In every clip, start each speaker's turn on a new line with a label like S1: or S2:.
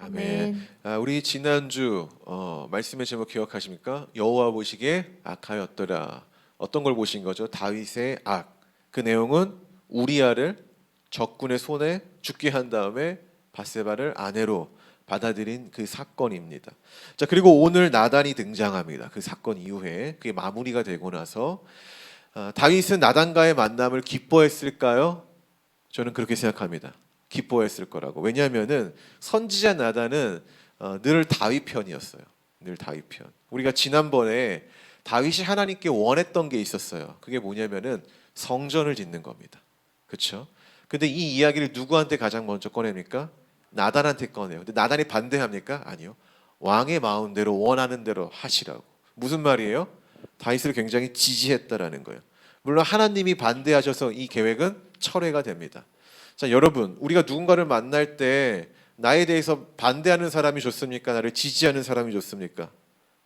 S1: 아멘.
S2: 아멘.
S1: 우리 지난주 말씀의 제목 기억하십니까? 여호와 보시기에 악하였더라. 어떤 걸 보신 거죠? 다윗의 악. 그 내용은 우리아를 적군의 손에 죽게 한 다음에 밧세바를 아내로 받아들인 그 사건입니다. 자, 그리고 오늘 나단이 등장합니다. 그 사건 이후에 그게 마무리가 되고 나서 다윗은 나단과의 만남을 기뻐했을까요? 저는 그렇게 생각합니다. 기뻐했을 거라고. 왜냐하면은 선지자 나단은 늘 다윗 편이었어요. 늘 다윗 편. 우리가 지난번에 다윗이 하나님께 원했던 게 있었어요. 그게 뭐냐면은 성전을 짓는 겁니다. 그렇죠? 근데 이 이야기를 누구한테 가장 먼저 꺼냅니까? 나단한테 꺼내요. 근데 나단이 반대합니까? 아니요. 왕의 마음대로 원하는 대로 하시라고. 무슨 말이에요? 다윗을 굉장히 지지했다라는 거예요. 물론 하나님이 반대하셔서 이 계획은 철회가 됩니다. 자, 여러분, 우리가 누군가를 만날 때 나에 대해서 반대하는 사람이 좋습니까? 나를 지지하는 사람이 좋습니까?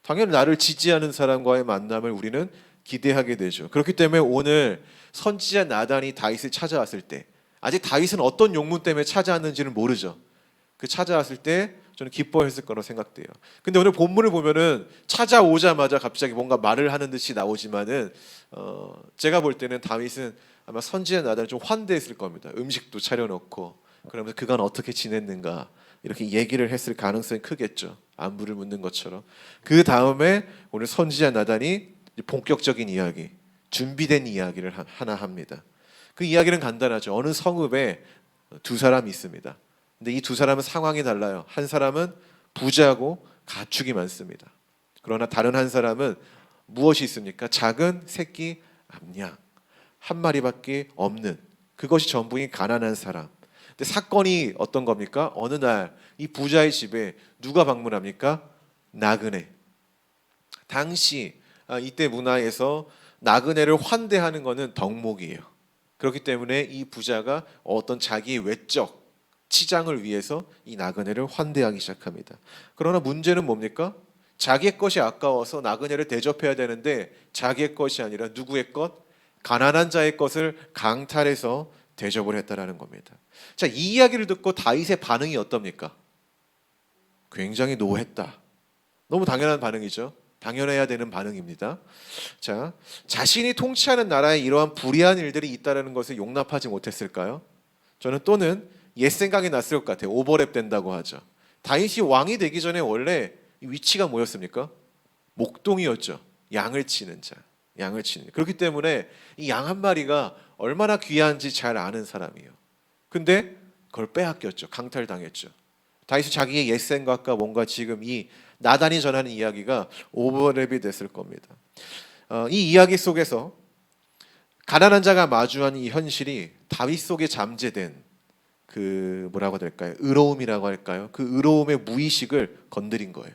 S1: 당연히 나를 지지하는 사람과의 만남을 우리는 기대하게 되죠. 그렇기 때문에 오늘 선지자 나단이 다윗을 찾아왔을 때, 아직 다윗은 어떤 용문 때문에 찾아왔는지는 모르죠. 그 찾아왔을 때 저는 기뻐했을 거라고 생각돼요. 근데 오늘 본문을 보면은 찾아오자마자 갑자기 뭔가 말을 하는 듯이 나오지만은 제가 볼 때는 다윗은 아마 선지자 나단을 좀 환대했을 겁니다. 음식도 차려놓고 그러면서 그간 어떻게 지냈는가 이렇게 얘기를 했을 가능성이 크겠죠. 안부를 묻는 것처럼. 그 다음에 오늘 선지자 나단이 본격적인 이야기, 준비된 이야기를 하나 합니다. 그 이야기는 간단하죠. 어느 성읍에 두 사람이 있습니다. 근데 이 두 사람은 상황이 달라요. 한 사람은 부자고 가축이 많습니다. 그러나 다른 한 사람은 무엇이 있습니까? 작은 새끼 암양 한 마리밖에 없는, 그것이 전부인 가난한 사람. 근데 사건이 어떤 겁니까? 어느 날 이 부자의 집에 누가 방문합니까? 나그네. 당시 이때 문화에서 나그네를 환대하는 것은 덕목이에요. 그렇기 때문에 이 부자가 어떤 자기의 외적 치장을 위해서 이 나그네를 환대하기 시작합니다. 그러나 문제는 뭡니까? 자기의 것이 아까워서 나그네를 대접해야 되는데 자기의 것이 아니라 누구의 것? 가난한 자의 것을 강탈해서 대접을 했다라는 겁니다. 자, 이 이야기를 듣고 다윗의 반응이 어떻습니까? 굉장히 노했다. 너무 당연한 반응이죠. 당연해야 되는 반응입니다. 자, 자신이 통치하는 나라에 이러한 불의한 일들이 있다는 것을 용납하지 못했을까요? 저는 또는 옛 생각이 났을 것 같아요. 오버랩 된다고 하죠. 다윗이 왕이 되기 전에 원래 위치가 뭐였습니까? 목동이었죠. 양을 치는 자. 양을 치는. 그렇기 때문에 이 양 한 마리가 얼마나 귀한지 잘 아는 사람이에요. 근데 그걸 빼앗겼죠. 강탈당했죠. 다윗이 자기의 옛 생각과 뭔가 지금 이 나단이 전하는 이야기가 오버랩이 됐을 겁니다. 이 이야기 속에서 가난한 자가 마주한 이 현실이 다윗 속에 잠재된 그 뭐라고 될까요? 의로움이라고 할까요? 그 의로움의 무의식을 건드린 거예요.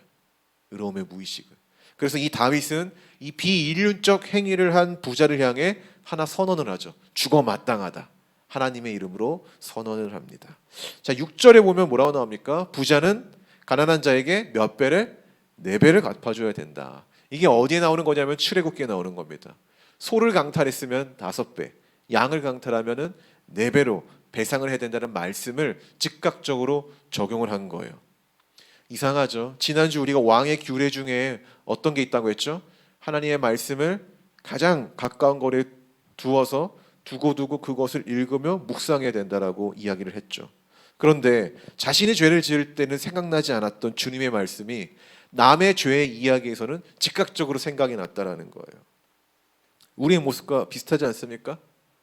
S1: 의로움의 무의식을. 그래서 이 다윗은 이 비인륜적 행위를 한 부자를 향해 하나 선언을 하죠. 죽어 마땅하다. 하나님의 이름으로 선언을 합니다. 자, 6절에 보면 뭐라고 나옵니까? 부자는 가난한 자에게 몇 배를? 4배를 갚아줘야 된다. 이게 어디에 나오는 거냐면 출애굽기에 나오는 겁니다. 소를 강탈했으면 5배, 양을 강탈하면은 4배로 배상을 해야 된다는 말씀을 즉각적으로 적용을 한 거예요. 이상하죠. 지난주 우리가 왕의 규례 중에 어떤 게 있다고 했죠? 하나님의 말씀을 가장 가까운 거리에 두어서 두고 그것을 읽으며 묵상해야 된다라고 이야기를 했죠. 그런데 자신이 죄를 지을 때는 생각나지 않았던 주님의 말씀이 남의 죄의 이야기에서는 즉각적으로 생각이 났다라는 거예요. 우리의 모습과 비슷하지 않습니까?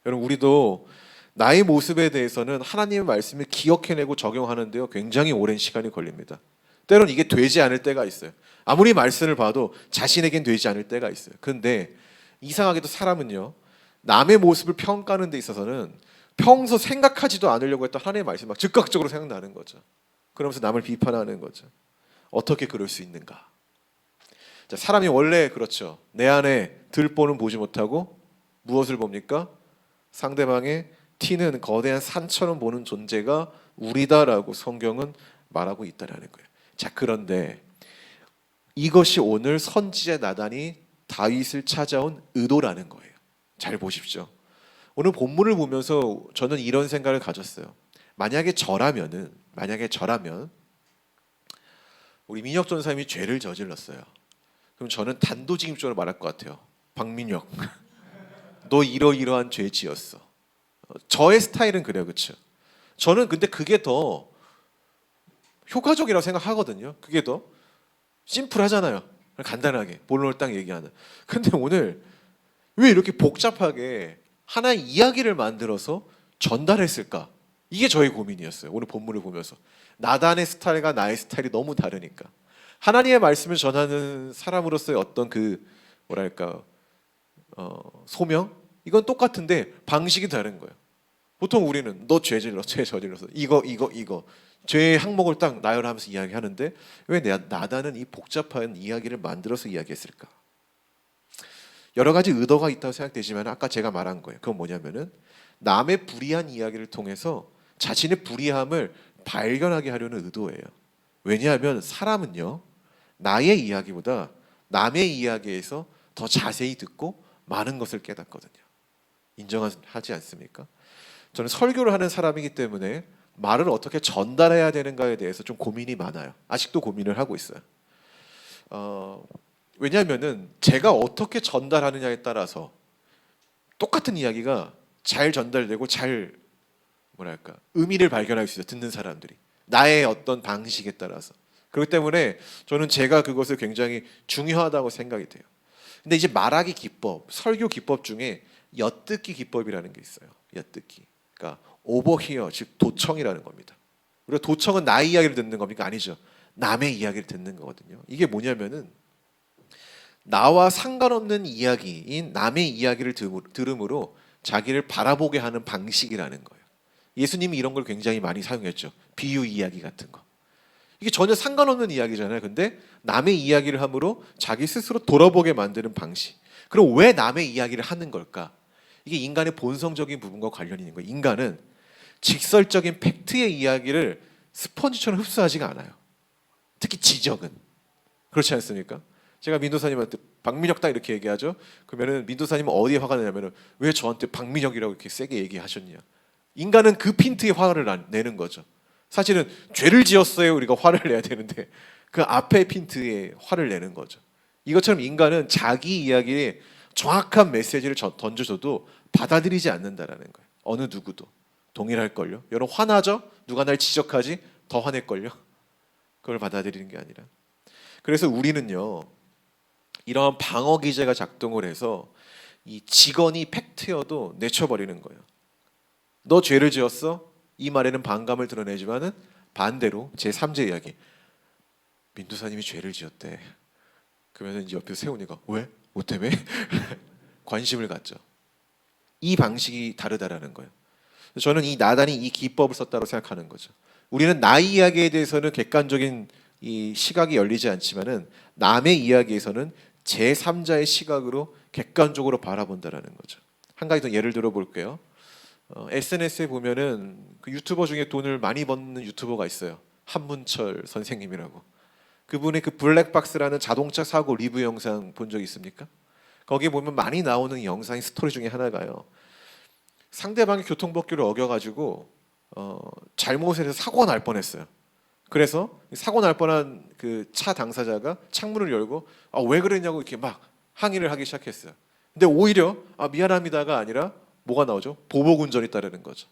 S1: 여러분, 우리도 나의 모습에 대해서는 하나님의 말씀을 기억해내고 적용하는데요, 굉장히 오랜 시간이 걸립니다. 때로는 이게 되지 않을 때가 있어요. 아무리 말씀을 봐도 자신에겐 되지 않을 때가 있어요. 그런데 이상하게도 사람은요, 남의 모습을 평가하는 데 있어서는 평소 생각하지도 않으려고 했던 하나님의 말씀이 막 즉각적으로 생각나는 거죠. 그러면서 남을 비판하는 거죠. 어떻게 그럴 수 있는가? 자, 사람이 원래 그렇죠. 내 안에 들보는 보지 못하고 무엇을 봅니까? 상대방의 튀는 거대한 산처럼 보는 존재가 우리다라고 성경은 말하고 있다라는 거예요. 자, 그런데 이것이 오늘 선지자 나단이 다윗을 찾아온 의도라는 거예요. 잘 보십시오. 오늘 본문을 보면서 저는 이런 생각을 가졌어요. 만약에 저라면 우리 민혁 전사님이 죄를 저질렀어요. 그럼 저는 단도직입적으로 말할 것 같아요. 박민혁, 너 이러이러한 죄 지었어. 저의 스타일은 그래요, 그렇죠? 저는 근데 그게 더 효과적이라고 생각하거든요. 그게 더 심플하잖아요. 간단하게 본론을 딱 얘기하는. 근데 오늘 왜 이렇게 복잡하게 하나의 이야기를 만들어서 전달했을까? 이게 저의 고민이었어요. 오늘 본문을 보면서 나단의 스타일과 나의 스타일이 너무 다르니까 하나님의 말씀을 전하는 사람으로서의 어떤 그 뭐랄까 소명 이건 똑같은데 방식이 다른 거예요. 보통 우리는 너 죄 저질렀어 이거 죄의 항목을 딱 나열하면서 이야기하는데 왜 나단은 이 복잡한 이야기를 만들어서 이야기했을까? 여러 가지 의도가 있다고 생각되지만 아까 제가 말한 거예요. 그건 뭐냐면은 남의 불의한 이야기를 통해서 자신의 불의함을 발견하게 하려는 의도예요. 왜냐하면 사람은요 나의 이야기보다 남의 이야기에서 더 자세히 듣고 많은 것을 깨닫거든요. 인정하지 않습니까? 저는 설교를 하는 사람이기 때문에 말을 어떻게 전달해야 되는가에 대해서 좀 고민이 많아요. 아직도 고민을 하고 있어요. 왜냐하면은 제가 어떻게 전달하느냐에 따라서 똑같은 이야기가 잘 전달되고 잘 뭐랄까 의미를 발견할 수 있어요. 듣는 사람들이 나의 어떤 방식에 따라서. 그렇기 때문에 저는 제가 그것을 굉장히 중요하다고 생각이 돼요. 근데 이제 말하기 기법, 설교 기법 중에 엿듣기 기법이라는 게 있어요. 엿듣기. 그러니까 오버히어 즉 도청이라는 겁니다. 우리가 도청은 나의 이야기를 듣는 겁니까? 아니죠. 남의 이야기를 듣는 거거든요. 이게 뭐냐면은 나와 상관없는 이야기인 남의 이야기를 들음으로 자기를 바라보게 하는 방식이라는 거예요. 예수님이 이런 걸 굉장히 많이 사용했죠. 비유 이야기 같은 거. 이게 전혀 상관없는 이야기잖아요. 근데 남의 이야기를 함으로 자기 스스로 돌아보게 만드는 방식. 그럼 왜 남의 이야기를 하는 걸까? 이게 인간의 본성적인 부분과 관련이 있는 거예요. 인간은 직설적인 팩트의 이야기를 스펀지처럼 흡수하지가 않아요. 특히 지적은. 그렇지 않습니까? 제가 민도사님한테 박민혁 딱 이렇게 얘기하죠. 그러면은 민도사님은 어디에 화가 나냐면은 왜 저한테 박민혁이라고 이렇게 세게 얘기하셨냐. 인간은 그 핀트에 화를 내는 거죠. 사실은 죄를 지었어요. 우리가 화를 내야 되는데 그 앞에 핀트에 화를 내는 거죠. 이것처럼 인간은 자기 이야기에 정확한 메시지를 던져줘도 받아들이지 않는다라는 거예요. 어느 누구도 동일할걸요. 여러분 화나죠? 누가 날 지적하지? 더 화낼걸요. 그걸 받아들이는 게 아니라. 그래서 우리는요. 이러한 방어 기제가 작동을 해서 이 직언이 팩트여도 내쳐버리는 거예요. 너 죄를 지었어? 이 말에는 반감을 드러내지만은 반대로 제3제 이야기. 민두사님이 죄를 지었대. 그러면 이제 옆에서 세훈이가 왜? 뭐 때문에? 관심을 갖죠. 이 방식이 다르다라는 거예요. 저는 이 나단이 이 기법을 썼다고 생각하는 거죠. 우리는 나의 이야기에 대해서는 객관적인 이 시각이 열리지 않지만은 남의 이야기에서는 제3자의 시각으로 객관적으로 바라본다라는 거죠. 한 가지 더 예를 들어 볼게요. SNS에 보면은 그 유튜버 중에 돈을 많이 버는 유튜버가 있어요. 한문철 선생님이라고. 그분의 그 블랙박스라는 자동차 사고 리뷰 영상 본 적 있습니까? 거기에 보면 많이 나오는 영상의 스토리 중에 하나가요. 상대방이 교통법규를 어겨가지고 잘못을 해서 사고가 날 뻔했어요. 그래서 사고 날 뻔한 그 차 당사자가 창문을 열고 왜 그랬냐고 이렇게 막 항의를 하기 시작했어요. 근데 오히려 미안합니다가 아니라 뭐가 나오죠? 보복운전이 따르는 거죠.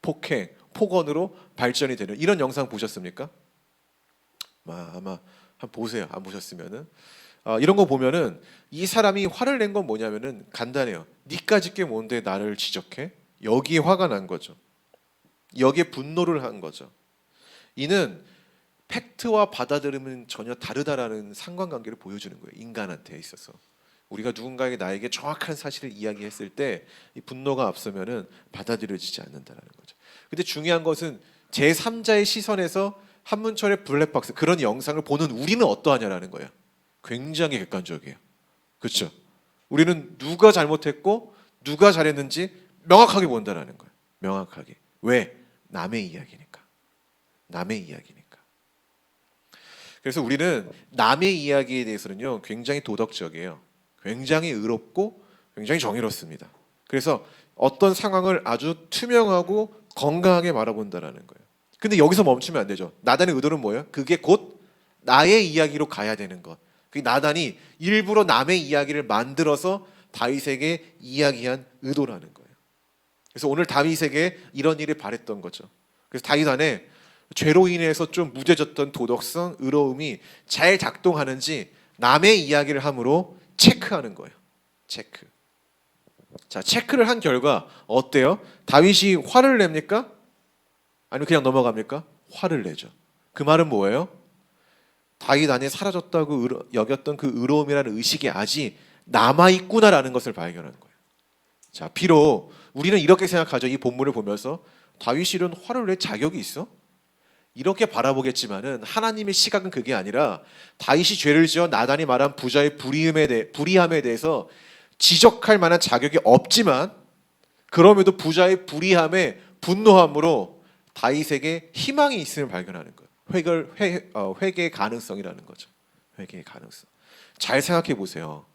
S1: 폭행, 폭언으로 발전이 되는 이런 영상 보셨습니까? 아마 한번 보세요. 안 보셨으면은 이런 거 보면은 이 사람이 화를 낸 건 뭐냐면은 간단해요. 니까짓 게 뭔데 나를 지적해? 여기에 화가 난 거죠. 여기에 분노를 한 거죠. 이는 팩트와 받아들임은 전혀 다르다라는 상관관계를 보여주는 거예요. 인간한테 있어서. 우리가 누군가에게 나에게 정확한 사실을 이야기했을 때 이 분노가 앞서면은 받아들여지지 않는다라는 거죠. 근데 중요한 것은 제3자의 시선에서 한문철의 블랙박스 그런 영상을 보는 우리는 어떠하냐라는 거예요. 굉장히 객관적이에요. 그렇죠? 우리는 누가 잘못했고 누가 잘했는지 명확하게 본다라는 거예요. 명확하게. 왜? 남의 이야기니까. 남의 이야기니까. 그래서 우리는 남의 이야기에 대해서는요 굉장히 도덕적이에요. 굉장히 의롭고 굉장히 정의롭습니다. 그래서 어떤 상황을 아주 투명하고 건강하게 바라본다라는 거예요. 근데 여기서 멈추면 안 되죠. 나단의 의도는 뭐예요? 그게 곧 나의 이야기로 가야 되는 것. 그 나단이 일부러 남의 이야기를 만들어서 다윗에게 이야기한 의도라는 거예요. 그래서 오늘 다윗에게 이런 일을 바랬던 거죠. 그래서 다윗 안에 죄로 인해서 좀 무뎌졌던 도덕성, 의로움이 잘 작동하는지 남의 이야기를 함으로 체크하는 거예요. 체크. 자, 체크를 한 결과 어때요? 다윗이 화를 냅니까? 아니면 그냥 넘어갑니까? 화를 내죠. 그 말은 뭐예요? 다윗 안에 사라졌다고 여겼던 그 의로움이라는 의식이 아직 남아있구나라는 것을 발견하는 거예요. 자, 비록 우리는 이렇게 생각하죠. 이 본문을 보면서 다윗이 이런 화를 낼 자격이 있어? 이렇게 바라보겠지만은 하나님의 시각은 그게 아니라 다윗이 죄를 지어 나단이 말한 부자의 불의함에 대해서 지적할 만한 자격이 없지만 그럼에도 부자의 불의함에 분노함으로 다윗에게 희망이 있음을 발견하는 거예요. 회개의 가능성이라는 거죠. 회개의 가능성. 잘 생각해 보세요.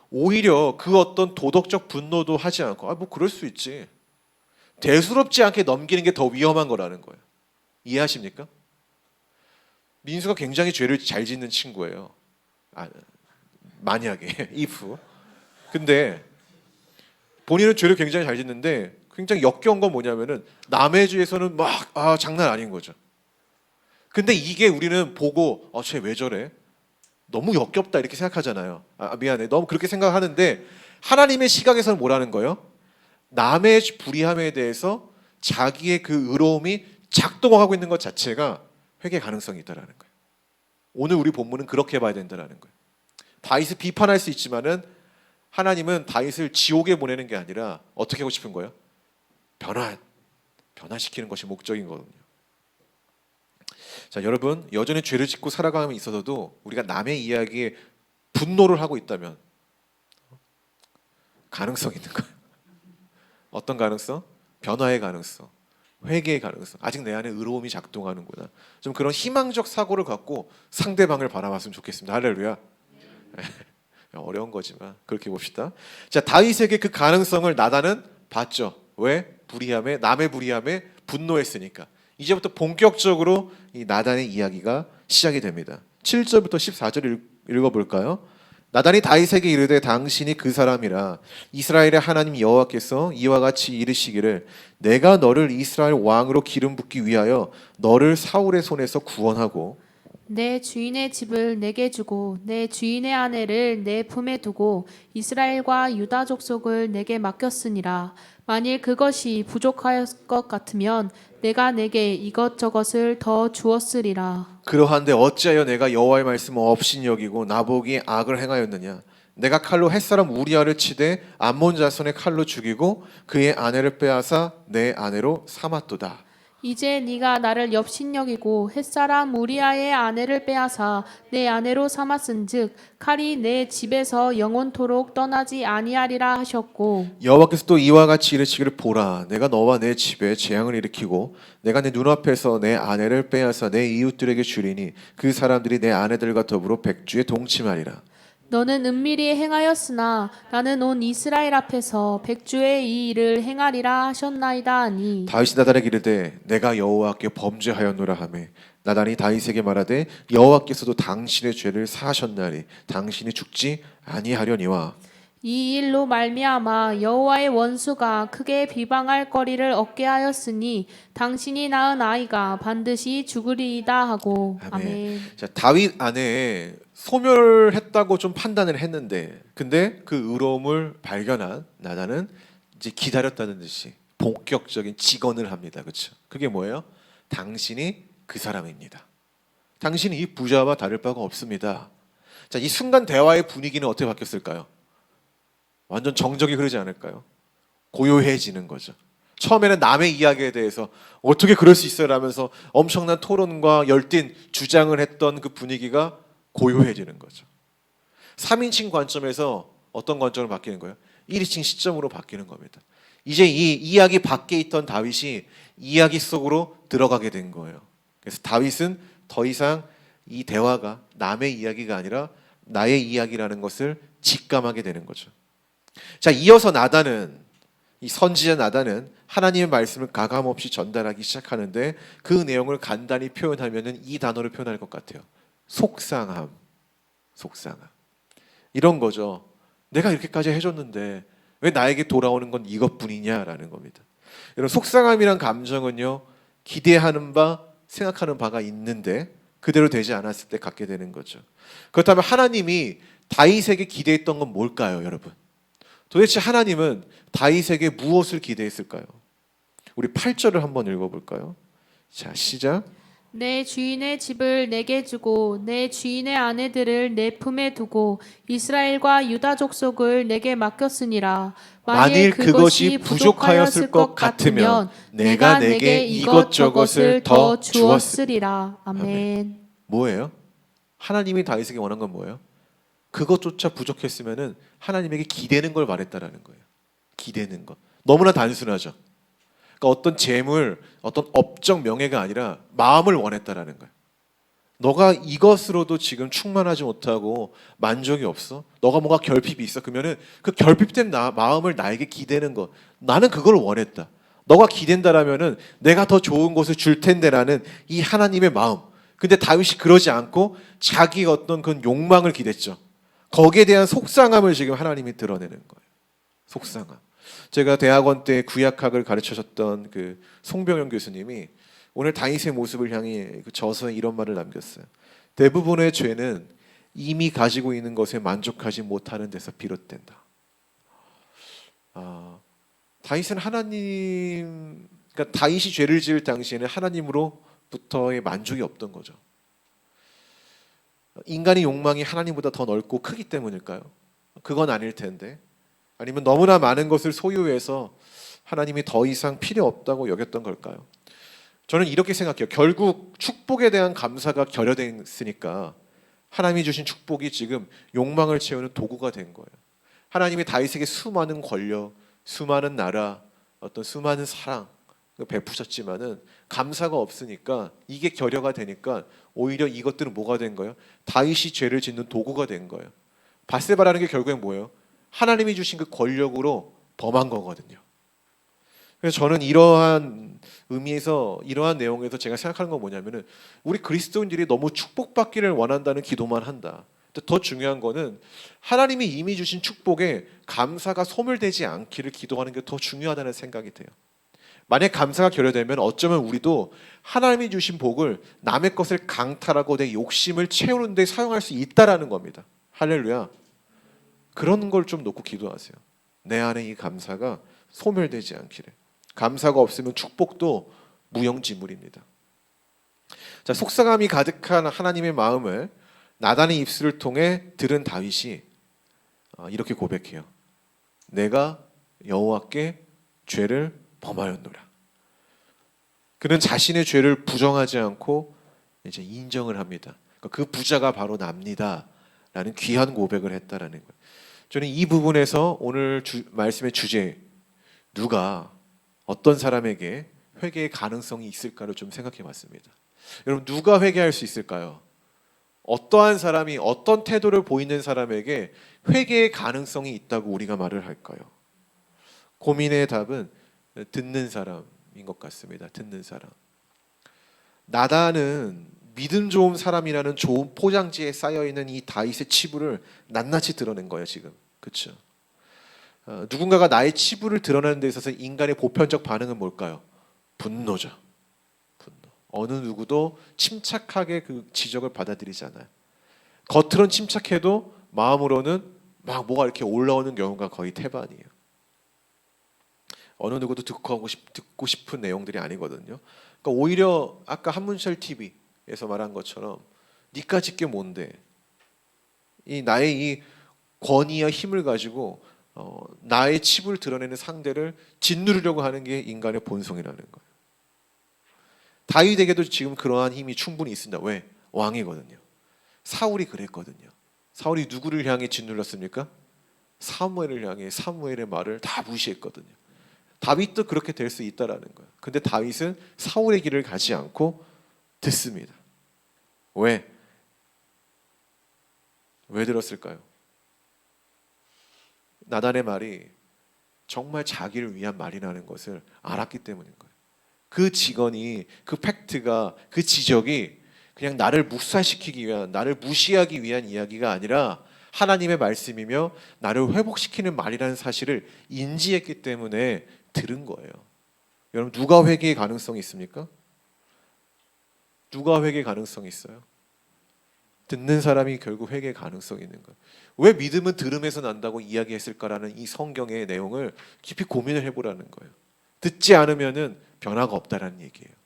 S1: 오히려 그 어떤 도덕적 분노도 하지 않고 뭐 그럴 수 있지. 대수롭지 않게 넘기는 게 더 위험한 거라는 거예요. 이해하십니까? 민수가 굉장히 죄를 잘 짓는 친구예요. 만약에 if. 근데 본인은 죄를 굉장히 잘 짓는데 굉장히 역겨운 건 뭐냐면은 남의 죄에서는 막 장난 아닌 거죠. 근데 이게 우리는 보고 쟤 왜 저래? 너무 역겹다 이렇게 생각하잖아요. 미안해. 너무 그렇게 생각하는데 하나님의 시각에서는 뭐라는 거예요? 남의 불의함에 대해서 자기의 그 의로움이 작동하고 있는 것 자체가 회개 가능성이 있다라는 거예요. 오늘 우리 본문은 그렇게 봐야 된다라는 거예요. 다윗을 비판할 수 있지만은 하나님은 다윗을 지옥에 보내는 게 아니라 어떻게 하고 싶은 거예요? 변화시키는 것이 목적인 거거든요. 자, 여러분, 여전히 죄를 짓고 살아감에 있어서도 우리가 남의 이야기에 분노를 하고 있다면 가능성 있는 거예요. 어떤 가능성? 변화의 가능성, 회개의 가능성. 아직 내 안에 의로움이 작동하는구나. 좀 그런 희망적 사고를 갖고 상대방을 바라봤으면 좋겠습니다. 할렐루야. 어려운 거지만 그렇게 봅시다. 자, 다윗에게 그 가능성을 나단은 봤죠. 왜? 남의 불의함에 분노했으니까. 이제부터 본격적으로 이 나단의 이야기가 시작이 됩니다. 7절부터 14절 읽어볼까요? 나단이 다윗에게 이르되 당신이 그 사람이라 이스라엘의 하나님 여호와께서 이와 같이 이르시기를 내가 너를 이스라엘 왕으로 기름 붓기 위하여 너를 사울의 손에서 구원하고
S2: 내 주인의 집을 내게 주고 내 주인의 아내를 내 품에 두고 이스라엘과 유다 족속을 내게 맡겼으니라. 만일 그것이 부족할 것 같으면 내가 내게 이것저것을 더 주었으리라.
S1: 그러한데 어찌하여 내가 여호와의 말씀을 업신 여기고 나보기에 악을 행하였느냐? 내가 칼로 햇사람 우리아를 치되 암몬 자손의 칼로 죽이고 그의 아내를 빼앗아 내 아내로 삼았도다.
S2: 이제 네가 나를 업신여기고 햇사람 우리아의 아내를 빼앗아 내 아내로 삼았은즉 칼이 내 집에서 영원토록 떠나지 아니하리라 하셨고
S1: 여호와께서 또 이와 같이 이르시기를 보라 내가 너와 내 집에 재앙을 일으키고 내가 내 눈앞에서 내 아내를 빼앗아 내 이웃들에게 주리니 그 사람들이 내 아내들과 더불어 백주에 동침하리라.
S2: 너는 은밀히 행하였으나 나는 온 이스라엘 앞에서 백주의 이 일을 행하리라 하셨나이다 하니
S1: 다윗이 나단에게 이르되 내가 여호와께 범죄하였노라 하매 나단이 다윗에게 말하되 여호와께서도 당신의 죄를 사하셨나니 당신이 죽지 아니하려니와
S2: 이 일로 말미암아 여호와의 원수가 크게 비방할 거리를 얻게 하였으니 당신이 낳은 아이가 반드시 죽으리이다 하고 아멘.
S1: 자, 다윗 안에 소멸했다고 좀 판단을 했는데 근데 그 의로움을 발견한 나단은 이제 기다렸다는 듯이 본격적인 직언을 합니다. 그렇죠? 그게 뭐예요? 당신이 그 사람입니다. 당신이 이 부자와 다를 바가 없습니다. 자, 이 순간 대화의 분위기는 어떻게 바뀌었을까요? 완전 정적이 흐르지 않을까요? 고요해지는 거죠. 처음에는 남의 이야기에 대해서 어떻게 그럴 수 있어요? 라면서 엄청난 토론과 열띤 주장을 했던 그 분위기가 고요해지는 거죠. 3인칭 관점에서 어떤 관점으로 바뀌는 거예요? 1인칭 시점으로 바뀌는 겁니다. 이제 이 이야기 밖에 있던 다윗이 이야기 속으로 들어가게 된 거예요. 그래서 다윗은 더 이상 이 대화가 남의 이야기가 아니라 나의 이야기라는 것을 직감하게 되는 거죠. 자, 이어서 나단은 이 선지자 나단은 하나님의 말씀을 가감없이 전달하기 시작하는데 그 내용을 간단히 표현하면은 이 단어로 표현할 것 같아요. 속상함, 속상함. 이런 거죠. 내가 이렇게까지 해줬는데 왜 나에게 돌아오는 건 이것뿐이냐라는 겁니다. 여러분, 속상함이란 감정은요, 기대하는 바, 생각하는 바가 있는데 그대로 되지 않았을 때 갖게 되는 거죠. 그렇다면 하나님이 다윗에게 기대했던 건 뭘까요, 여러분? 도대체 하나님은 다윗에게 무엇을 기대했을까요? 우리 8절을 한번 읽어볼까요? 자, 시작.
S2: 내 주인의 집을 내게 주고 내 주인의 아내들을 내 품에 두고 이스라엘과 유다 족속을 내게 맡겼으니라.
S1: 만일 그것이 부족하였을 것 같으면 내가 내게 이것저것을 더
S2: 주었으리라. 아멘.
S1: 아멘. 뭐예요? 하나님이 다윗에게 원한 건 뭐예요? 그것조차 부족했으면은 하나님에게 기대는 걸 말했다라는 거예요. 기대는 것. 너무나 단순하죠. 그러니까 어떤 재물, 어떤 업적 명예가 아니라 마음을 원했다라는 거예요. 너가 이것으로도 지금 충만하지 못하고 만족이 없어? 너가 뭔가 결핍이 있어? 그러면은 그 결핍된 마음을 나에게 기대는 것. 나는 그걸 원했다. 너가 기댄다라면은 내가 더 좋은 것을 줄 텐데라는 이 하나님의 마음. 근데 다윗이 그러지 않고 자기 어떤 그 욕망을 기댔죠. 거기에 대한 속상함을 지금 하나님이 드러내는 거예요. 속상함. 제가 대학원 때 구약학을 가르쳐줬던 그 송병현 교수님이 오늘 다윗의 모습을 향해 그 저서에 이런 말을 남겼어요. 대부분의 죄는 이미 가지고 있는 것에 만족하지 못하는 데서 비롯된다. 다윗은 하나님, 그러니까 다윗이 죄를 지을 당시에는 하나님으로부터의 만족이 없던 거죠. 인간의 욕망이 하나님보다 더 넓고 크기 때문일까요? 그건 아닐 텐데. 아니면 너무나 많은 것을 소유해서 하나님이 더 이상 필요 없다고 여겼던 걸까요? 저는 이렇게 생각해요. 결국 축복에 대한 감사가 결여됐으니까 하나님이 주신 축복이 지금 욕망을 채우는 도구가 된 거예요. 하나님이 다윗에게 수많은 권력, 수많은 나라, 어떤 수많은 사랑 베푸셨지만은 감사가 없으니까 이게 결여가 되니까 오히려 이것들은 뭐가 된 거예요? 다윗이 죄를 짓는 도구가 된 거예요. 밧세바라는 게 결국엔 뭐예요? 하나님이 주신 그 권력으로 범한 거거든요. 그래서 저는 이러한 의미에서, 이러한 내용에서 제가 생각하는 건 뭐냐면은 우리 그리스도인들이 너무 축복받기를 원한다는 기도만 한다. 더 중요한 거는 하나님이 이미 주신 축복에 감사가 소멸되지 않기를 기도하는 게 더 중요하다는 생각이 돼요. 만약 감사가 결여되면 어쩌면 우리도 하나님이 주신 복을 남의 것을 강탈하고 내 욕심을 채우는 데 사용할 수 있다라는 겁니다. 할렐루야. 그런 걸 좀 놓고 기도하세요. 내 안에 이 감사가 소멸되지 않기를. 감사가 없으면 축복도 무용지물입니다. 자, 속상함이 가득한 하나님의 마음을 나단의 입술을 통해 들은 다윗이 이렇게 고백해요. 내가 여호와께 죄를 범하였노라. 그는 자신의 죄를 부정하지 않고 이제 인정을 합니다. 그 부자가 바로 납니다라는 귀한 고백을 했다라는 거예요. 저는 이 부분에서 오늘 말씀의 주제, 누가 어떤 사람에게 회개의 가능성이 있을까를 좀 생각해 봤습니다. 여러분, 누가 회개할 수 있을까요? 어떠한 사람이, 어떤 태도를 보이는 사람에게 회개의 가능성이 있다고 우리가 말을 할까요? 고민의 답은 듣는 사람인 것 같습니다. 듣는 사람. 나단은 믿음 좋은 사람이라는 좋은 포장지에 쌓여있는 이 다윗의 치부를 낱낱이 드러낸 거예요, 지금. 그렇죠? 누군가가 나의 치부를 드러내는 데 있어서 인간의 보편적 반응은 뭘까요? 분노죠. 분노. 어느 누구도 침착하게 그 지적을 받아들이지 않아요. 겉으론 침착해도 마음으로는 막 뭐가 이렇게 올라오는 경우가 거의 태반이에요. 어느 누구도 듣고 싶은 내용들이 아니거든요. 그러니까 오히려 아까 한문철 TV에서 말한 것처럼 니까짓 게 뭔데? 이 나의 이 권위와 힘을 가지고 나의 치부를 드러내는 상대를 짓누르려고 하는 게 인간의 본성이라는 거예요. 다윗에게도 지금 그러한 힘이 충분히 있습니다. 왜? 왕이거든요. 사울이 그랬거든요. 사울이 누구를 향해 짓눌렀습니까? 사무엘을 향해 사무엘의 말을 다 무시했거든요. 다윗도 그렇게 될 수 있다라는 거예요. 근데 다윗은 사울의 길을 가지 않고 듣습니다. 왜? 왜 들었을까요? 나단의 말이 정말 자기를 위한 말이라는 것을 알았기 때문인 거예요. 그 직언이, 그 팩트가, 그 지적이 그냥 나를 묵살시키기 위한, 나를 무시하기 위한 이야기가 아니라 하나님의 말씀이며 나를 회복시키는 말이라는 사실을 인지했기 때문에 들은 거예요. 여러분, 누가 회개의 가능성이 있습니까? 누가 회개의 가능성이 있어요? 듣는 사람이 결국 회개의 가능성이 있는 거예요. 왜 믿음은 들음에서 난다고 이야기했을까라는 이 성경의 내용을 깊이 고민을 해보라는 거예요. 듣지 않으면은 변화가 없다라는 얘기예요.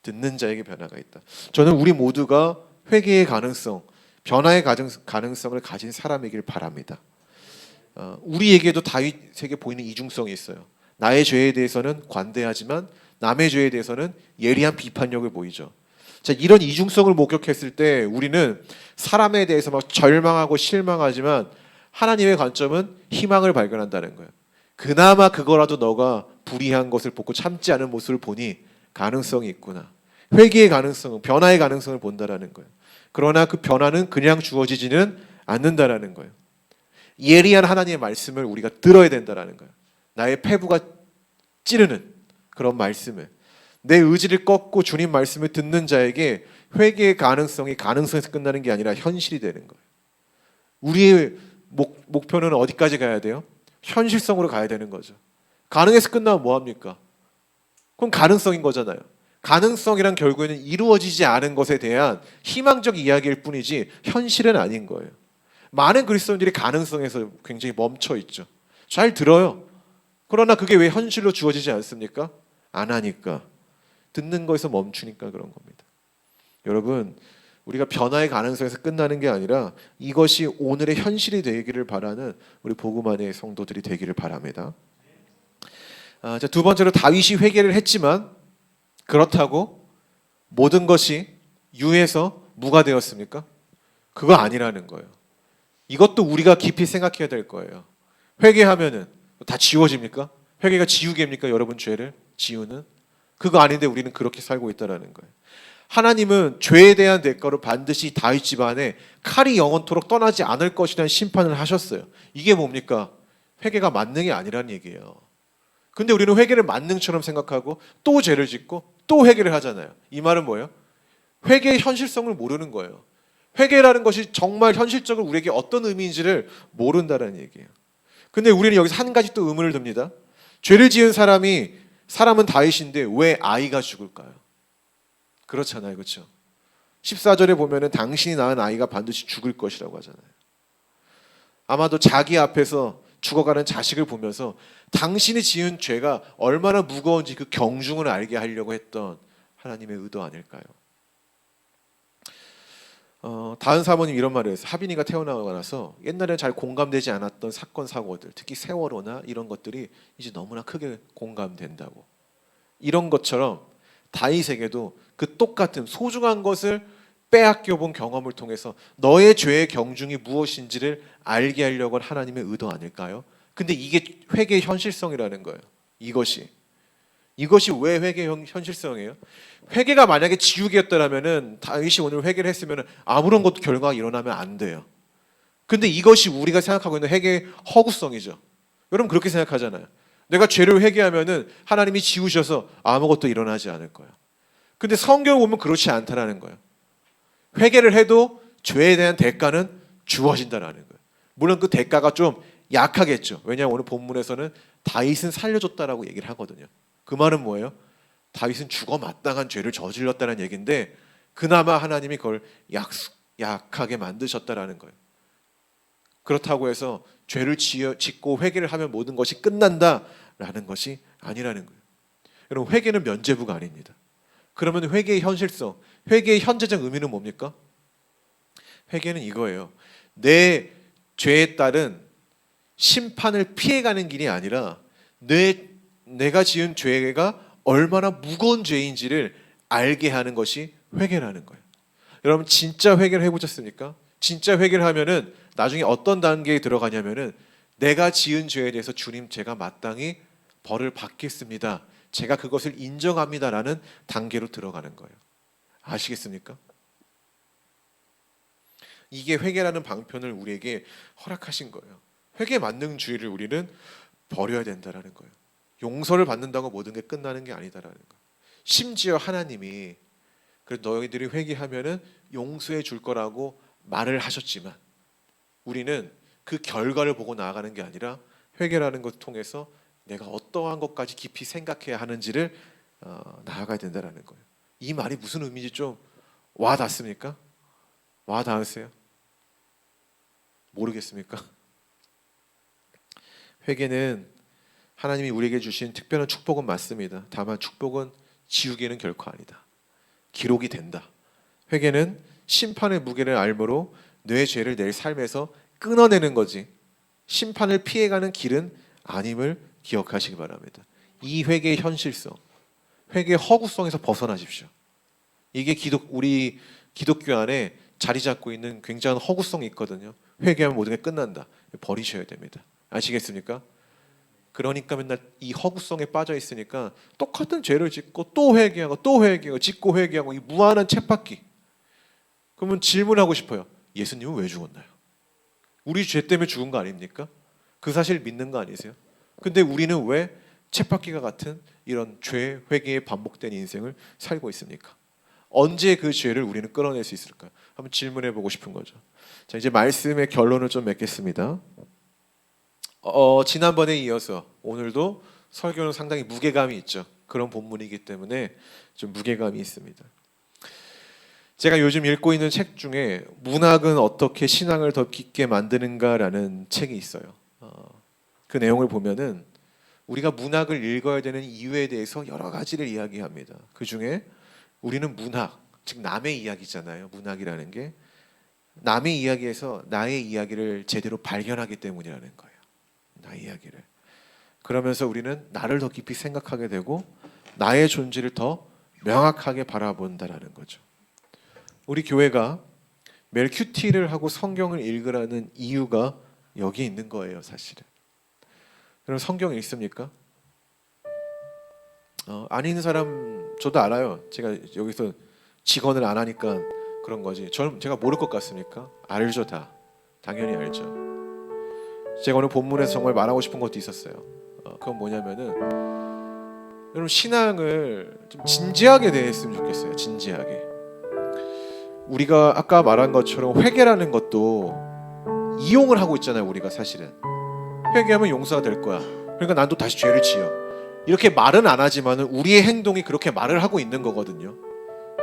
S1: 듣는 자에게 변화가 있다. 저는 우리 모두가 회개의 가능성, 변화의 가능성을 가진 사람이길 바랍니다. 우리에게도 다윗에게 보이는 이중성이 있어요. 나의 죄에 대해서는 관대하지만 남의 죄에 대해서는 예리한 비판력을 보이죠. 자, 이런 이중성을 목격했을 때 우리는 사람에 대해서 막 절망하고 실망하지만 하나님의 관점은 희망을 발견한다는 거예요. 그나마 그거라도 너가 불의한 것을 보고 참지 않은 모습을 보니 가능성이 있구나. 회개의 가능성은, 변화의 가능성을 본다라는 거예요. 그러나 그 변화는 그냥 주어지지는 않는다라는 거예요. 예리한 하나님의 말씀을 우리가 들어야 된다라는 거예요. 나의 폐부가 찌르는 그런 말씀을, 내 의지를 꺾고 주님 말씀을 듣는 자에게 회개의 가능성이 가능성에서 끝나는 게 아니라 현실이 되는 거예요. 우리의 목표는 어디까지 가야 돼요? 현실성으로 가야 되는 거죠. 가능해서 끝나면 뭐합니까? 그럼 가능성인 거잖아요. 가능성이란 결국에는 이루어지지 않은 것에 대한 희망적 이야기일 뿐이지 현실은 아닌 거예요. 많은 그리스도인들이 가능성에서 굉장히 멈춰 있죠. 잘 들어요. 그러나 그게 왜 현실로 주어지지 않습니까? 안 하니까. 듣는 거에서 멈추니까 그런 겁니다. 여러분, 우리가 변화의 가능성에서 끝나는 게 아니라 이것이 오늘의 현실이 되기를 바라는 우리 복음 안의 성도들이 되기를 바랍니다. 자, 두 번째로 다윗이 회개를 했지만 그렇다고 모든 것이 유해서 무가 되었습니까? 그거 아니라는 거예요. 이것도 우리가 깊이 생각해야 될 거예요. 회개하면은 다 지워집니까? 회개가 지우개입니까? 여러분, 죄를 지우는? 그거 아닌데 우리는 그렇게 살고 있다라는 거예요. 하나님은 죄에 대한 대가로 반드시 다윗 집안에 칼이 영원토록 떠나지 않을 것이라는 심판을 하셨어요. 이게 뭡니까? 회개가 만능이 아니라는 얘기예요. 근데 우리는 회개를 만능처럼 생각하고 또 죄를 짓고 또 회개를 하잖아요. 이 말은 뭐예요? 회개의 현실성을 모르는 거예요. 회개라는 것이 정말 현실적으로 우리에게 어떤 의미인지를 모른다는 얘기예요. 근데 우리는 여기서 한 가지 또 의문을 듭니다. 죄를 지은 사람은 다윗인데 왜 아이가 죽을까요? 그렇잖아요. 그렇죠? 14절에 보면은 당신이 낳은 아이가 반드시 죽을 것이라고 하잖아요. 아마도 자기 앞에서 죽어가는 자식을 보면서 당신이 지은 죄가 얼마나 무거운지 그 경중을 알게 하려고 했던 하나님의 의도 아닐까요? 다은 사모님 이런 말을 했어요. 하빈이가 태어나고 나서 옛날에 잘 공감되지 않았던 사건 사고들, 특히 세월호나 이런 것들이 이제 너무나 크게 공감된다고. 이런 것처럼 다윗에게도 그 똑같은 소중한 것을 빼앗겨 본 경험을 통해서 너의 죄의 경중이 무엇인지를 알게 하려고 한 하나님의 의도 아닐까요? 근데 이게 회개의 현실성이라는 거예요. 이것이 왜 회개의 현실성이에요? 회개가 만약에 지우개였더라면은 다윗이 오늘 회개를 했으면 아무런 것도 결과가 일어나면 안 돼요. 근데 이것이 우리가 생각하고 있는 회개의 허구성이죠. 여러분 그렇게 생각하잖아요. 내가 죄를 회개하면은 하나님이 지우셔서 아무것도 일어나지 않을 거예요. 근데 성경을 보면 그렇지 않다라는 거예요. 회개를 해도 죄에 대한 대가는 주어진다라는 거예요. 물론 그 대가가 좀 약하겠죠. 왜냐하면 오늘 본문에서는 다윗은 살려줬다라고 얘기를 하거든요. 그 말은 뭐예요? 다윗은 죽어 마땅한 죄를 저질렀다는 얘기인데 그나마 하나님이 그걸 약하게 만드셨다라는 거예요. 그렇다고 해서 죄를 짓고 회개를 하면 모든 것이 끝난다라는 것이 아니라는 거예요. 여러분, 회개는 면죄부가 아닙니다. 그러면 회개의 현실성, 회개의 현재적 의미는 뭡니까? 회개는 이거예요. 내 죄에 따른 심판을 피해가는 길이 아니라 내가 지은 죄가 얼마나 무거운 죄인지를 알게 하는 것이 회개라는 거예요. 여러분 진짜 회개를 해보셨습니까? 진짜 회개를 하면은 나중에 어떤 단계에 들어가냐면은 내가 지은 죄에 대해서 주님 제가 마땅히 벌을 받겠습니다. 제가 그것을 인정합니다라는 단계로 들어가는 거예요. 아시겠습니까? 이게 회개라는 방편을 우리에게 허락하신 거예요. 회개 만능주의를 우리는 버려야 된다라는 거예요. 용서를 받는다고 모든 게 끝나는 게 아니다라는 거예요. 심지어 하나님이 그래서 너희들이 회개하면은 용서해 줄 거라고 말을 하셨지만 우리는 그 결과를 보고 나아가는 게 아니라 회개라는 것을 통해서 내가 어떠한 것까지 깊이 생각해야 하는지를 나아가야 된다는 거예요. 이 말이 무슨 의미인지 좀 와닿습니까? 와닿으세요? 모르겠습니까? 회개는 하나님이 우리에게 주신 특별한 축복은 맞습니다. 다만 축복은 지우개는 결코 아니다. 기록이 된다. 회개는 심판의 무게를 알므로 내 죄를 내 삶에서 끊어내는 거지 심판을 피해가는 길은 아님을 기억하시기 바랍니다. 이 회개의 현실성, 회개의 허구성에서 벗어나십시오. 이게 우리 기독교 안에 자리 잡고 있는 굉장한 허구성이 있거든요. 회개하면 모든 게 끝난다. 버리셔야 됩니다. 아시겠습니까? 그러니까 맨날 이 허구성에 빠져 있으니까 똑같은 죄를 짓고 또 회개하고 또 회개하고 짓고 회개하고 이 무한한 쳇바퀴. 그러면 질문하고 싶어요. 예수님은 왜 죽었나요? 우리 죄 때문에 죽은 거 아닙니까? 그 사실 믿는 거 아니세요? 근데 우리는 왜 쳇바퀴가 같은 이런 죄 회개의 반복된 인생을 살고 있습니까? 언제 그 죄를 우리는 끌어낼 수 있을까요? 한번 질문해 보고 싶은 거죠. 자, 이제 말씀의 결론을 좀 맺겠습니다. 지난번에 이어서 오늘도 설교는 상당히 무게감이 있죠. 그런 본문이기 때문에 좀 무게감이 있습니다. 제가 요즘 읽고 있는 책 중에 문학은 어떻게 신앙을 더 깊게 만드는가라는 책이 있어요. 그 내용을 보면은 우리가 문학을 읽어야 되는 이유에 대해서 여러 가지를 이야기합니다. 그 중에 우리는 문학, 즉 남의 이야기잖아요. 문학이라는 게 남의 이야기에서 나의 이야기를 제대로 발견하기 때문이라는 거예요. 나의 이야기를. 그러면서 우리는 나를 더 깊이 생각하게 되고 나의 존재를 더 명확하게 바라본다라는 거죠. 우리 교회가 매일 큐티를 하고 성경을 읽으라는 이유가 여기 있는 거예요, 사실은. 여러분 성경 읽습니까? 안 읽는 사람 저도 알아요. 제가 여기서 직언을 안 하니까 그런 거지. 제가 모를 것 같습니까? 알죠, 다. 당연히 알죠. 제가 오늘 본문에서 정말 말하고 싶은 것도 있었어요. 그건 뭐냐면은 여러분 신앙을 좀 진지하게 대했으면 좋겠어요. 진지하게. 우리가 아까 말한 것처럼 회개라는 것도 이용을 하고 있잖아요. 우리가 사실은 회개하면 용서가 될 거야. 그러니까 난 또 다시 죄를 지어. 이렇게 말은 안 하지만은 우리의 행동이 그렇게 말을 하고 있는 거거든요.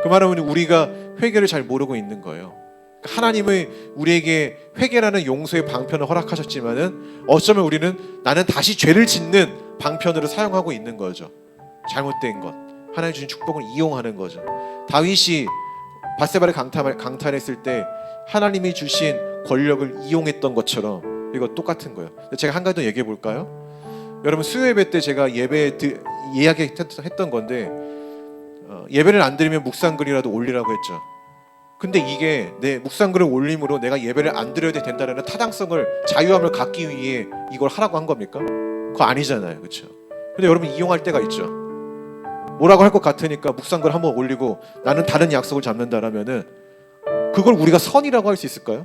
S1: 그 말은 우리가 회개를 잘 모르고 있는 거예요. 하나님의 우리에게 회개라는 용서의 방편을 허락하셨지만은 어쩌면 우리는 나는 다시 죄를 짓는 방편으로 사용하고 있는 거죠. 잘못된 것. 하나님 주신 축복을 이용하는 거죠. 다윗이 밧세바를 강탈했을 때 하나님이 주신 권력을 이용했던 것처럼 이거 똑같은 거예요. 제가 한 가지 더 얘기해 볼까요? 여러분 수요 예배 때 제가 이야기했던 건데 예배를 안 드리면 묵상글이라도 올리라고 했죠. 근데 이게 내 묵상글을 올림으로 내가 예배를 안 드려야 된다는 타당성을 자유함을 갖기 위해 이걸 하라고 한 겁니까? 그거 아니잖아요, 그렇죠? 근데 여러분 이용할 때가 있죠. 뭐라고 할 것 같으니까 묵상글 한번 올리고 나는 다른 약속을 잡는다라면은 그걸 우리가 선이라고 할 수 있을까요?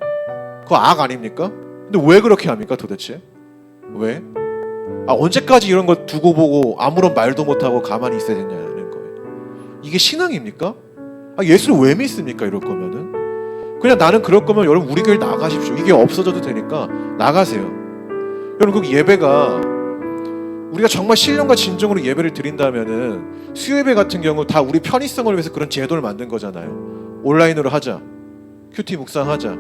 S1: 그거 악 아닙니까? 근데 왜 그렇게 합니까 도대체? 왜? 언제까지 이런 거 두고 보고 아무런 말도 못하고 가만히 있어야 되냐는 거예요. 이게 신앙입니까? 예수를 왜 믿습니까? 이럴 거면은 그냥 나는 그럴 거면 여러분 우리 교회 나가십시오. 이게 없어져도 되니까 나가세요. 여러분 그 예배가 우리가 정말 신령과 진정으로 예배를 드린다면은 수요예배 같은 경우 다 우리 편의성을 위해서 그런 제도를 만든 거잖아요. 온라인으로 하자, 큐티 묵상하자.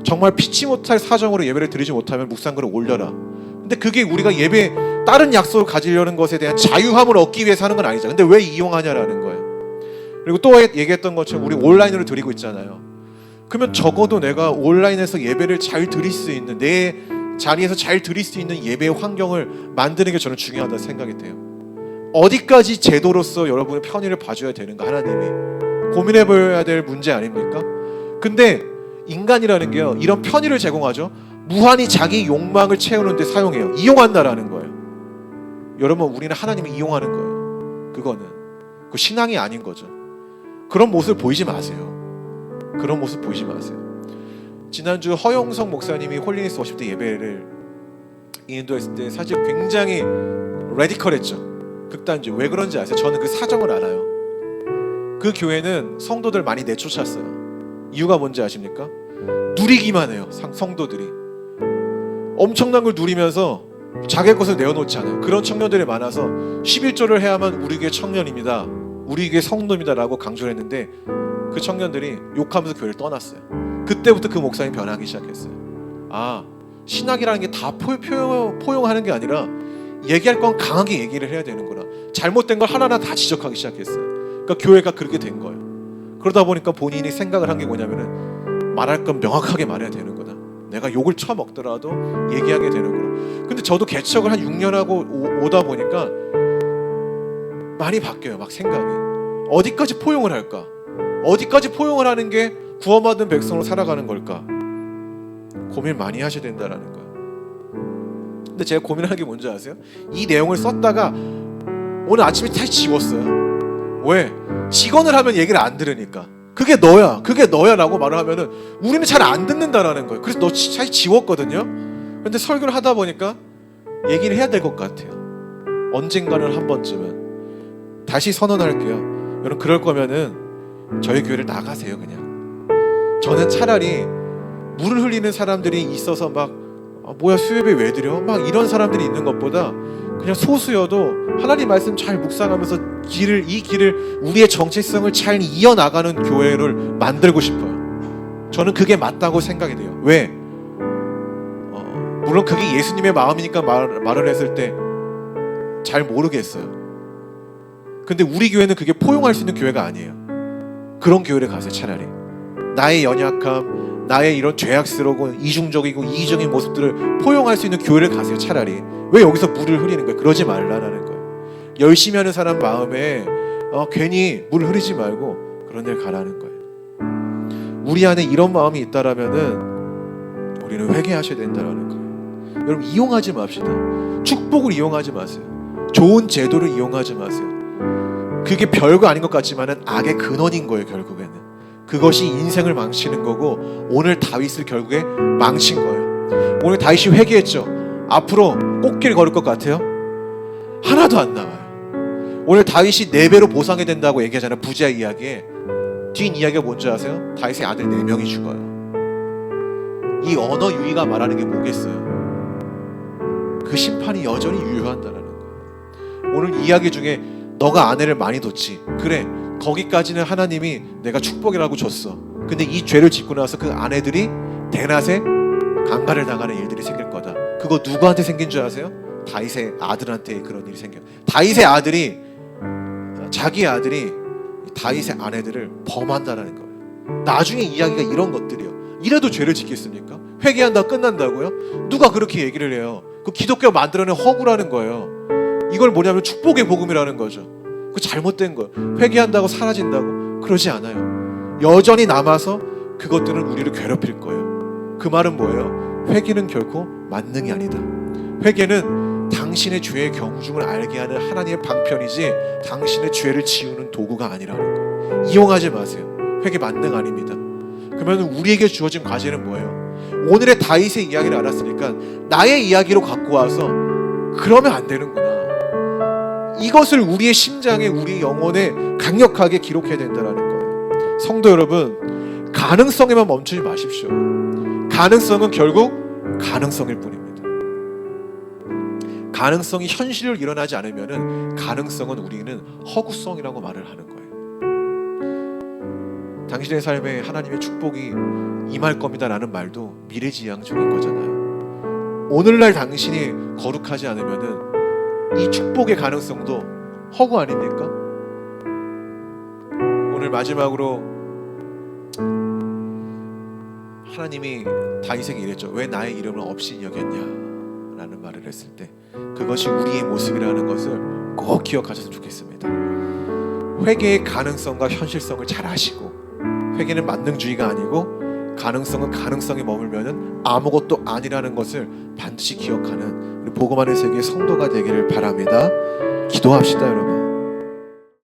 S1: 정말 피치 못할 사정으로 예배를 드리지 못하면 묵상글을 올려라. 근데 그게 우리가 예배 다른 약속을 가지려는 것에 대한 자유함을 얻기 위해서 하는 건 아니죠. 근데 왜 이용하냐라는 거예요. 그리고 또 얘기했던 것처럼 우리 온라인으로 드리고 있잖아요. 그러면 적어도 내가 온라인에서 예배를 잘 드릴 수 있는 내 자리에서 잘 드릴 수 있는 예배의 환경을 만드는 게 저는 중요하다고 생각이 돼요. 어디까지 제도로서 여러분의 편의를 봐줘야 되는가 하나님이 고민해봐야 될 문제 아닙니까? 근데 인간이라는 게요 이런 편의를 제공하죠. 무한히 자기 욕망을 채우는 데 사용해요. 이용한다라는 거예요. 여러분 우리는 하나님을 이용하는 거예요. 그거 신앙이 아닌 거죠. 그런 모습을 보이지 마세요. 그런 모습 보이지 마세요. 지난주 허영성 목사님이 홀리니스 워십 때 예배를 인도했을 때 사실 굉장히 레디컬했죠. 극단적. 왜 그런지 아세요? 저는 그 사정을 알아요. 그 교회는 성도들 많이 내쫓았어요. 이유가 뭔지 아십니까? 누리기만 해요. 성도들이 엄청난 걸 누리면서 자기 것을 내어놓지 않아요. 그런 청년들이 많아서 11조를 해야만 우리 교회 청년입니다, 우리 교회 성도입니다 라고 강조를 했는데 그 청년들이 욕하면서 교회를 떠났어요. 그때부터 그 목사님이 변하기 시작했어요. 아, 신학이라는 게 다 포용하는 게 아니라 얘기할 건 강하게 얘기를 해야 되는구나. 잘못된 걸 하나하나 다 지적하기 시작했어요. 그러니까 교회가 그렇게 된 거예요. 그러다 보니까 본인이 생각을 한 게 뭐냐면은 말할 건 명확하게 말해야 되는구나. 내가 욕을 처먹더라도 얘기하게 되는구나. 근데 저도 개척을 한 6년 하고 오다 보니까 많이 바뀌어요. 막 생각이 어디까지 포용을 할까? 어디까지 포용을 하는 게 구원받은 백성으로 살아가는 걸까? 고민 많이 하셔야 된다라는 거예요. 근데 제가 고민하는 게 뭔지 아세요? 이 내용을 썼다가 오늘 아침에 다시 지웠어요. 왜? 직언을 하면 얘기를 안 들으니까. 그게 너야 라고 말을 하면은 우리는 잘 안 듣는다라는 거예요. 그래서 다시 지웠거든요. 근데 설교를 하다 보니까 얘기를 해야 될 것 같아요. 언젠가는 한 번쯤은 다시 선언할게요. 여러분, 그럴 거면은 저희 교회를 나가세요. 그냥 저는 차라리 물을 흘리는 사람들이 있어서 막 뭐야 수협에 왜 드려? 막 이런 사람들이 있는 것보다 그냥 소수여도 하나님 말씀 잘 묵상하면서 이 길을 우리의 정체성을 잘 이어나가는 교회를 만들고 싶어요. 저는 그게 맞다고 생각이 돼요. 왜? 물론 그게 예수님의 마음이니까 말을 했을 때 잘 모르겠어요. 근데 우리 교회는 그게 포용할 수 있는 교회가 아니에요. 그런 교회를 가세요. 차라리 나의 연약함, 나의 이런 죄악스러운 이중적이고 이기적인 모습들을 포용할 수 있는 교회를 가세요. 차라리. 왜 여기서 물을 흐리는 거예요? 그러지 말라는 거예요. 열심히 하는 사람 마음에 괜히 물 흐리지 말고 그런 데 가라는 거예요. 우리 안에 이런 마음이 있다라면은 우리는 회개하셔야 된다라는 거예요. 여러분, 이용하지 맙시다. 축복을 이용하지 마세요. 좋은 제도를 이용하지 마세요. 그게 별거 아닌 것 같지만은 악의 근원인 거예요. 결국에는 그것이 인생을 망치는 거고 오늘 다윗을 결국에 망친 거예요. 오늘 다윗이 회개했죠. 앞으로 꽃길 걸을 것 같아요? 하나도 안 나와요. 오늘 다윗이 4배로 보상이 된다고 얘기하잖아요. 부자 이야기에 뒷 이야기가 뭔지 아세요? 다윗의 아들 4명이 죽어요. 이 언어 유희가 말하는 게 뭐겠어요? 그 심판이 여전히 유효한다는 거예요. 오늘 이야기 중에 너가 아내를 많이 뒀지. 그래, 거기까지는 하나님이 내가 축복이라고 줬어. 근데 이 죄를 짓고 나서 그 아내들이 대낮에 강간을 당하는 일들이 생길 거다. 그거 누구한테 생긴 줄 아세요? 다윗의 아들한테 그런 일이 생겨요. 다윗의 아들이, 자기 아들이 다윗의 아내들을 범한다는 거예요. 나중에 이야기가 이런 것들이요. 이래도 죄를 짓겠습니까? 회개한다 끝난다고요? 누가 그렇게 얘기를 해요? 그 기독교가 만들어낸 허구라는 거예요. 이걸 뭐냐면 축복의 복음이라는 거죠. 그 잘못된 거예요. 회개한다고 사라진다고? 그러지 않아요. 여전히 남아서 그것들은 우리를 괴롭힐 거예요. 그 말은 뭐예요? 회개는 결코 만능이 아니다. 회개는 당신의 죄의 경중을 알게 하는 하나님의 방편이지 당신의 죄를 지우는 도구가 아니라는 거예요. 이용하지 마세요. 회개 만능 아닙니다. 그러면 우리에게 주어진 과제는 뭐예요? 오늘의 다윗의 이야기를 알았으니까 나의 이야기로 갖고 와서 그러면 안 되는구나. 이것을 우리의 심장에, 우리 영혼에 강력하게 기록해야 된다는 거예요. 성도 여러분, 가능성에만 멈추지 마십시오. 가능성은 결국 가능성일 뿐입니다. 가능성이 현실로 일어나지 않으면 가능성은 우리는 허구성이라고 말을 하는 거예요. 당신의 삶에 하나님의 축복이 임할 겁니다 라는 말도 미래지향적인 거잖아요. 오늘날 당신이 거룩하지 않으면 이 축복의 가능성도 허구 아닙니까? 오늘 마지막으로 하나님이 다윗에게 이랬죠. 왜 나의 이름을 없이 여겼냐 라는 말을 했을 때 그것이 우리의 모습이라는 것을 꼭 기억하셨으면 좋겠습니다. 회개의 가능성과 현실성을 잘 아시고, 회개는 만능주의가 아니고 가능성은 가능성에 머물면은 아무것도 아니라는 것을 반드시 기억하는 우리 복음 안의 세계의 성도가 되기를 바랍니다. 기도합시다, 여러분.